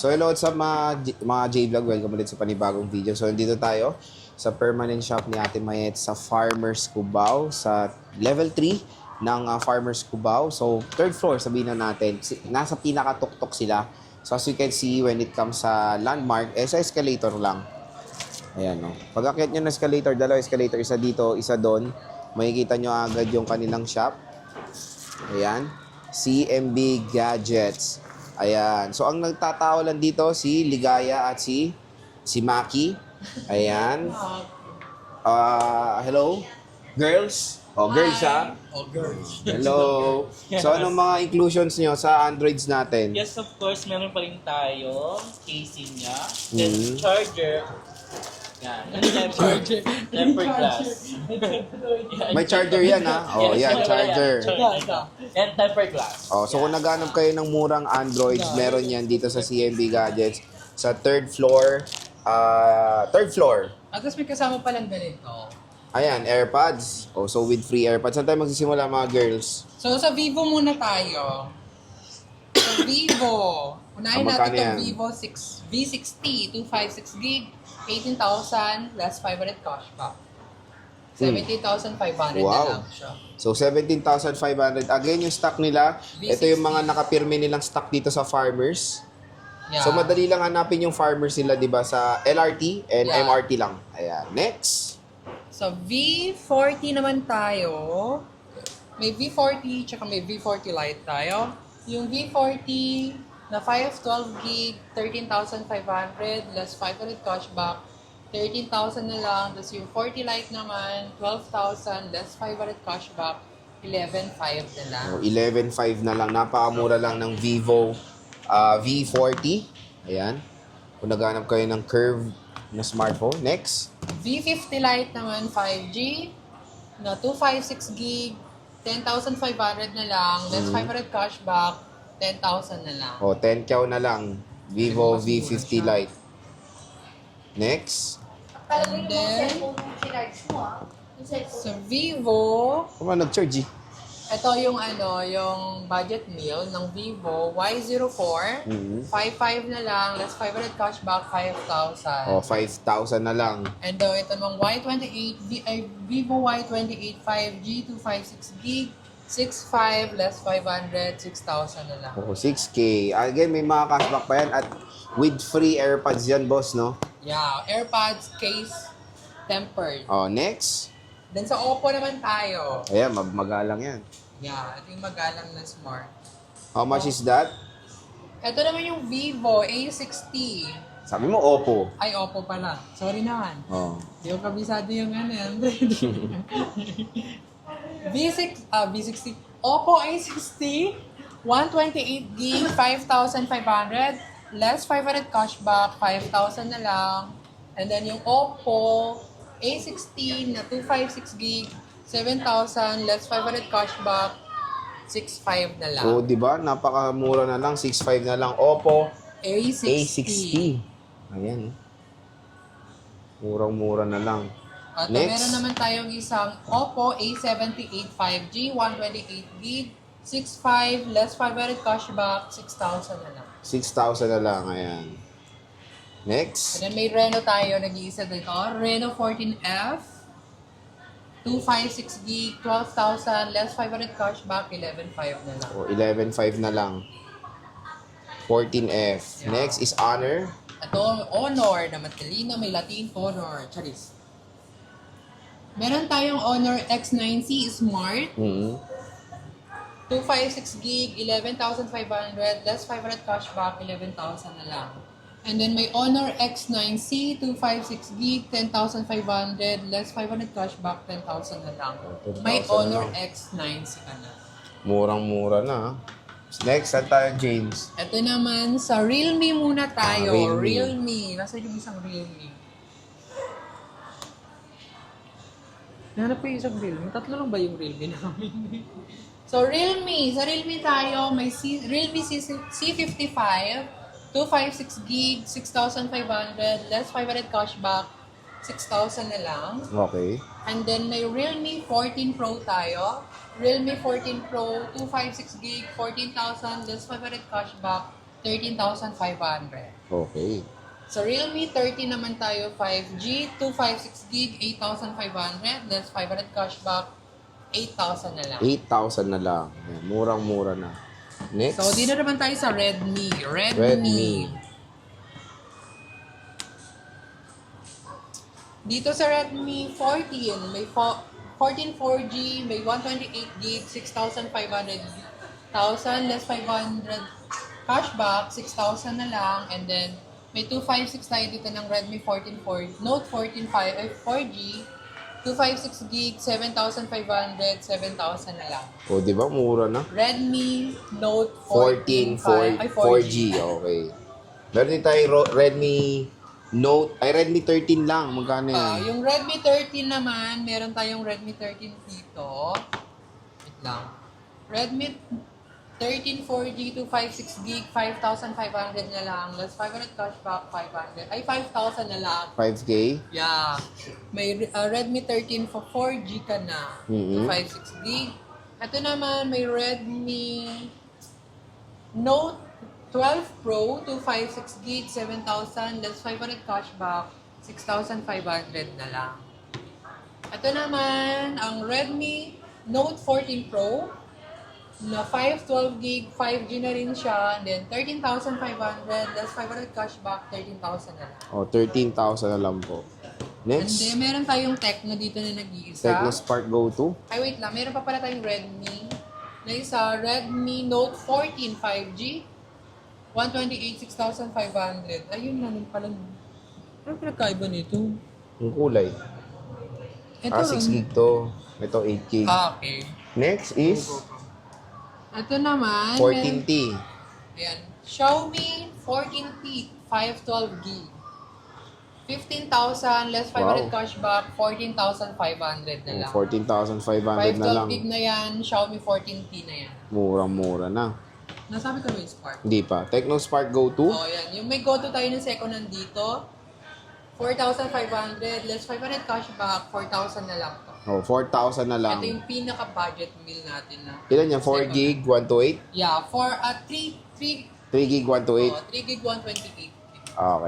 So hello, what's up mga J-Vlog? Welcome ulit sa panibagong video. So nandito tayo sa permanent shop ni Ate Mayet sa Farmers Cubao, sa level 3 ng Farmers Cubao. So third floor, sabihin na natin, nasa pinakatuktok sila. So as you can see, when it comes sa landmark, sa escalator lang. Ayan, no. Pag akyat nyo ng escalator, dalawa escalator, isa dito, isa doon, makikita nyo agad yung kanilang shop. Ayan. CMB Gadgets. Ayan. So, ang nagtatao lang dito, si Ligaya at si Maki. Ayan. Hello? Girls? Oh, girls ha? Oh, girls. Hello. So, anong mga inclusions nyo sa Androids natin? Yes, of course, meron pa rin tayo. Casing niya. Then, charger. Yan. Charger. Tempered glass. May charger yan ha? Oh, yan, charger. And tempered glass. Oh, so kung naghanap kayo ng murang Androids, meron yan dito sa CMB Gadgets sa third floor. Tapos may kasama palang ganito. Ayan, AirPods. Oh, so with free AirPods. Saan tayo magsisimula mga girls? So sa Vivo muna tayo. Sa Vivo. Unahin magkano natin itong yan? Vivo V60 256 gig, 18,000 less 500 cashback. 17,500 Wow. na lang siya. So 17,500. Again, yung stock nila, ito yung mga nakapirme nilang stock dito sa Farmers. Yeah. So madali lang hanapin yung Farmers nila, di ba, sa LRT and Yeah. MRT lang. Ayan, next. So V40 naman tayo. May V40 tsaka may V40 Lite tayo. Yung V40 na 512 gig, 13,500 less 500 cashback, 13,000 na lang. Tapos yung 40 Lite naman, 12,000 less 500 cashback, 11,500 na lang. So, 11,500 na lang. Napakamura lang ng Vivo V40. Ayan. Kung naghanap kayo ng curve na smartphone. Next. V50 Lite naman, 5G, na 256 gig, 10,500 na lang, less 500 cashback, 10,000 na lang. O, 10K na lang. Vivo Mas mura V50 siya. Lite. Next. And then, sa Vivo, Kung nag-charge eh. ito yung yung budget meal ng Vivo Y04, 55 na lang, less 500 cashback, 5,000. O, 5,000 na lang. And ito namang Vivo Y28 5G, 256 gig, 6,500 less 500, 6,000 na lang. O, 6K. Again, may mga cashback pa yan. At with free AirPods yan, boss, no? Yeah, AirPods case tempered. O, next. Then sa Oppo naman tayo. Ayan, magalang yan. Yeah, ito yung magalang na smart. How much is that? Ito naman yung Vivo A60. Sabi mo, Oppo. Ay, Oppo pala. Sorry naman. Oh. Di ko kabisado yung V60. Oppo A60, 128 gig, 5,500. Less 500 cashback, 5,000 na lang. And then yung Oppo A16 na 256 gig, 7,000, less 500 cashback, 6,500 na lang. So, di ba? Napakamura na lang. 6,500 na lang. Oppo A60. A60. Ayan. Murang-mura na lang. At Next. meron naman tayong isang Oppo A78 5G, 128 gig, 6,500, less 500 cashback, 6,000 na lang. 6,000 na lang. Ayan. Next. And then may Reno tayo, nag-iisa dito. Reno 14F, 256 gig, 12,000, less 500 cashback, 11,500 na lang. O, 11,500 na lang. 14F. Yeah. Next is Honor. Ito, Honor na matalino, may Latin Honor. Charis. Meron tayong Honor X9C Smart, 256 gig, 11,500, less 500 cashback, 11,000 na lang. And then may Honor X9C, 256 gig, 10,500, less 500 cashback, 10,000 na lang. 10,000 May na Honor lang. X9C ka na. Murang-mura na. Next, saan tayo, James? Ito naman, sa Realme muna tayo. Realme. Realme. Nasa yung isang Realme. Nahanap ko yung isang Realme. Tatlo lang ba yung Realme namin? So, Realme. Sa Realme tayo, may Realme C55, 256 gig, 6,500, less 500 cashback, 6,000 na lang. Okay. And then may Realme 14 Pro tayo. Realme 14 Pro, 256 gig, 14,000, less 500 cashback, 13,500. Okay. Sa Realme 30 naman tayo, 5G, 256 gig, 8,500, less 500 cashback, 8,000 na lang. 8,000 na lang. Ayan, murang-mura na. Next. So, dito naman tayo sa Redmi. Redmi. Dito sa Redmi 14, may 14 4G, may 128 gig, 6,500, 1,000 less 500 cashback, 6,000 na lang, and then may 256 tayo dito ng Redmi 14 Note 14 4G, 256 gig, 7,500, 7,000 na lang. O, di ba? Mura na. Redmi Note 14 4G. Okay. Meron din tayo Redmi Note, Redmi 13 lang. Magkano yan? Yung Redmi 13 naman, meron tayong Redmi 13 dito. Wait lang. Redmi 13 4G, 256 gig, 5,500 na lang. Less 500 cashback, 500. Ay, 5,000 na lang. 5K? Yeah. May Redmi 13 for 4G ka na. Mhm. 256 gig. Ito naman, may Redmi Note 12 Pro, 256 gig, 7,000, less 500 cashback, 6,500 na lang. Ito naman, ang Redmi Note 14 Pro, na 512 gig, 5G na rin siya, and then 13,500, less 500 cashback, 13,000 na lang. O, 13,000 na lang po. And Next. then, meron tayong Tecno dito na nag-iisa. Tecno Spark Go 2. Ay, wait lang. Meron pa pala tayong Redmi. Na isa, Redmi Note 14 5G. 128, 6,500. Ayun na, nun pala. Ano pinagkaiba nito? Yung kulay. Ito, 6 gig to. Ito, 8 gig. Okay. Next is Ito naman. 14T. Ayan. Xiaomi 14T 512 gig. 15,000 less 500 Wow. cashback, 14,500 na lang. 14,500 na lang. 512 gig na yan, Xiaomi 14T na yan. Murang-mura na. Nasabi ko ba yung Spark? Hindi pa. Tecno Spark Go 2. Oh, yan. Yung may go-to tayo ng second nandito, 4,500 less 500 cashback, 4,000 na lang to. Oh, 4,000 na lang. Ito yung pinaka-budget meal natin na. Ilan yan? 4 second. gig, 128? Yeah, 3 3 gig, 128? 3 gig, 128. Okay.